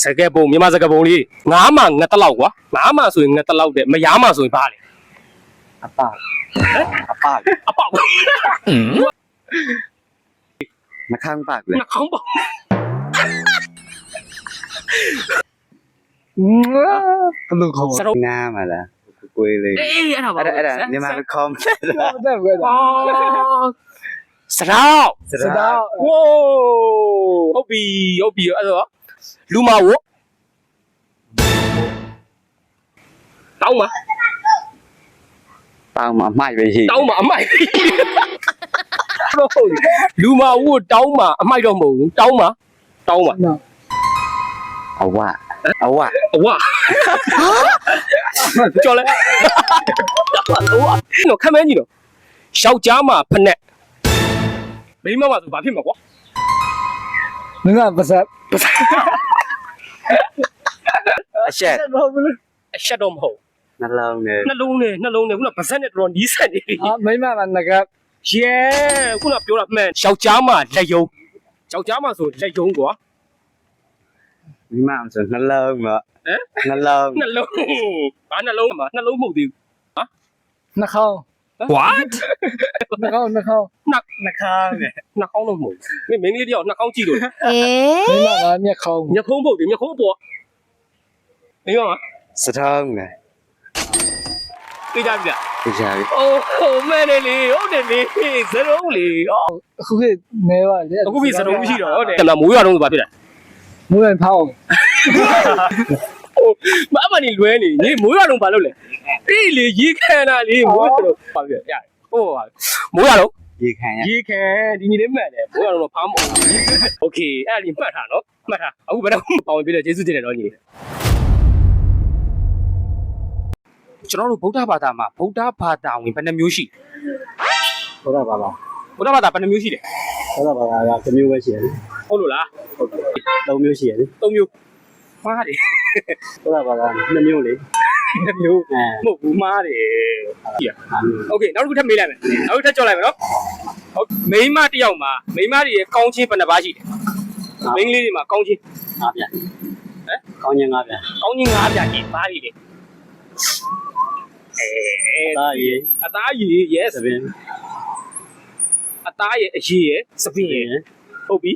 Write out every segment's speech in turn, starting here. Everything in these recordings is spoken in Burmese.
စကပုံမြန်မာစကပုံလေးငါးမှငတ်တလောက်ကွာငါးမှဆိုရင်ငတ်တလောက်တဲ့မရားမှဆိုရင်ဘာလဲ အပအပ အပေါက် နှခမ်းပากလေ နှာခေါင်းပေါက် ဘလို့ခေါ် စရုပ် နားမလားကိုယ်လေး အေးအဲ့ဒါပါ အဲ့ဒါမြန်မာကခေါင်းတယ် တဲ့ဘယ်လား စရောက် စတား ဝိုးဟုတ်ပြီအဲ့တော့လူမဝတောင်းပါ တောင်းမှာအမိုက်ပဲရှိ တောင်းပါအမိုက်လူမဝတောင်းပါအမိုက်တော့မဟုတ်ဘူးတောင်းပါ အဝအဝ အဝကြော်လဲနော်ခမန်းကြီးနော်ယောက်ျားမှာဖက်နဲ့မိန်းမမှာဆိုဘာဖြစ်မှာကွာ မင်းကပါစပ် အရှက် တော့ဘလို့ အရှက်တော့မဟုတ် နှလုံးနဲ့ နှလုံးနဲ့ခုနဗဇက်နဲ့တော်တော်နီးစပ်နေပြီ အာမိမကငက ရဲခုနပြောတာမှန်ယောက်ျားမှာလက်ယုံယောက်ျားမှာဆိုလက်ယုံကွာ မိမဆိုနှလုံးမ ဟမ် နှလုံး နှလုံးဘာနှလုံးမှာနှလုံးမဟုတ်သေးဘူး နှခေါင်း what နှခေါင်း နှာခေါင်းနဲ့နှာခေါင်းတော့မဟုတ်ဘူးမင်းလေးတယောက်နှာခေါင်းကြည့်လို့ မိမကမျက်ခေါင်း မျက်ခုံးပုတ်တယ်မျက်ခုံးပေါ်မင်းရော စထောင်းနဲ့ သိကြပြီလား ဒီချာပြီ အိုးဟိုမဲနေလေဟုတ်တယ်လေဇရုံးလေအော် အခုကနေပါလေ အခုပြီဇရုံးမရှိတော့ဟုတ်တယ်ကမ္ဘာမိုးရွာတော့ဘာဖြစ်လဲ မွေးဖောင်း မအမနေလွဲနေညီမိုးရွာတော့ဘာလုပ်လဲအေးလေရေခမ်းတာလေမိုးရွာတော့ဘာဖြစ်လဲရတယ်ဟိုမိုးရွာတော့ ရေခံရ ရေခမ်းဒီညီလေးမှတ်တယ်မိုးရွာတော့ဖားမအောင်โอเคအဲ့ဒါကြီးမှတ်ထားနော်မှတ်ထားအခုဘယ်တော့ပေါဝင်ပြတယ်ကျေးဇူးတင်တယ်နော်ညီကျွန်တော်တို့ဗုဒ္ဓဘာသာမှာဗုဒ္ဓဘာသာဝင်ဘယ်နှမျိုးရှိ ဟုတ်တာပါလား ဗုဒ္ဓဘာသာဘယ်နှမျိုးရှိလဲ ဟုတ်တာပါလားတစ်မျိုးပဲရှိတယ် ဟုတ်လို့လား သုံးမျိုးရှိတယ် ၃မျိုးမှားတယ် ဟုတ်တာပါလားနှစ်မျိုးလေ တစ်မျိုး အဲ မဟုတ်ဘူးမှားတယ်ကြည့်ရโอเคနောက်တစ်ခုထပ်မေးလိုက်မယ်နောက်တစ်ခါကြောက်လိုက်မယ်နော်ဟုတ်မိန်းမတစ်ယောက်မှာမိန်းမတွေရဲ့ကောင်းချင်းဘယ်နှပါရှိလဲမိန်းကလေးတွေမှာကောင်းချင်း ငါးပြကောင်းရင်ငါးပြ ကောင်းချင်း၅ပြားကြီးပါးတွေလေသားရေ အသားရည် yes သပင် အသားရည်အရည်ရယ်စပင်းရယ်ဟုတ်ပြီ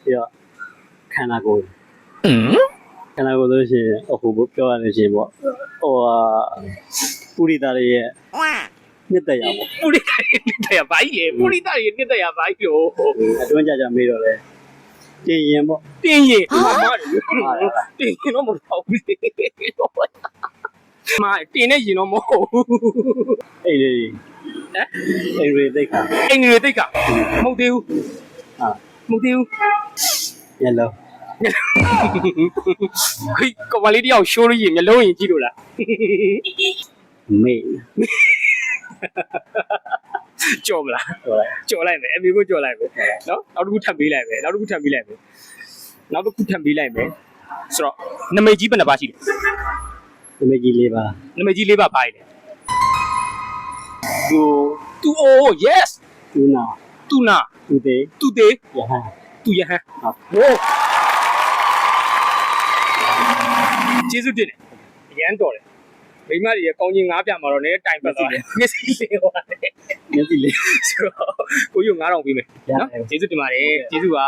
ပြီးတော့ခန္ဓာကိုယ်ခန္ဓာကိုယ်လို့ရှိရင်အခုပြောရလို့ရှိရင်ပေါ့ဟိုပုရိသတွေရဲ့နှစ်သက်ရပေါ့ ပုရိသရေနှစ်သက်ရဘာကြီးလေပုရိသရေနှစ်သက်ရဘာကြီးလို့ အတွင်းကြကြမေးတော့လေတင်ရင်ပေါ့ တင်းရည်မာတယ်တင်းရင်တော့မဟုတ်ဘူးမာတင်းနဲ့ရင်တော့မဟုတ်ဘူး အဲ့ဒီအဲ့ဒီသိခါ အင်္ဂလိပ်တိတ်ကမဟုတ်သေးဘူး ဟာ မဟုတ်သေးဘူး မျက်လုံး ခေကမလေးတယောက်ရှိုးလို့ရင်မျက်လုံးရင်ကြည့်လို့လား မေး ကြော်မလား ဟုတ်လား ကြော်လိုက်မယ်အမေကိုကြော်လိုက်မယ်နော်နောက်တစ်ခုထပ်ပေးလိုက်မယ်နောက်တစ်ခုထပ်ပေးလိုက်မယ်နောက်တစ်ခုထပ်ပေးလိုက်မယ်ဆိုတော့နမိတ်ကြီးဘယ်နှပါရှိလဲ ဒီမေကြီးလေးပါ နမိတ်ကြီး၄ပါးပါရည်တယ်သူအို yes သူနာ သူနာ သူသေး သူသေး ယဟန် သူယဟန် ဟုတ် ဟိုးကျေးဇူးတင်တယ်အရန်တော်တယ်မိမကြီးရဲ့ကောင်းချင်း၅ပြမှာတော့လည်းတိုင်ပတ်သွားတယ်မျက်စိလေးဟောတယ် မျက်စိလေး ဆိုတော့ကိုကြီး9000ပေးမယ်နော်ကျေးဇူးတင်ပါတယ်ကျေးဇူးပါ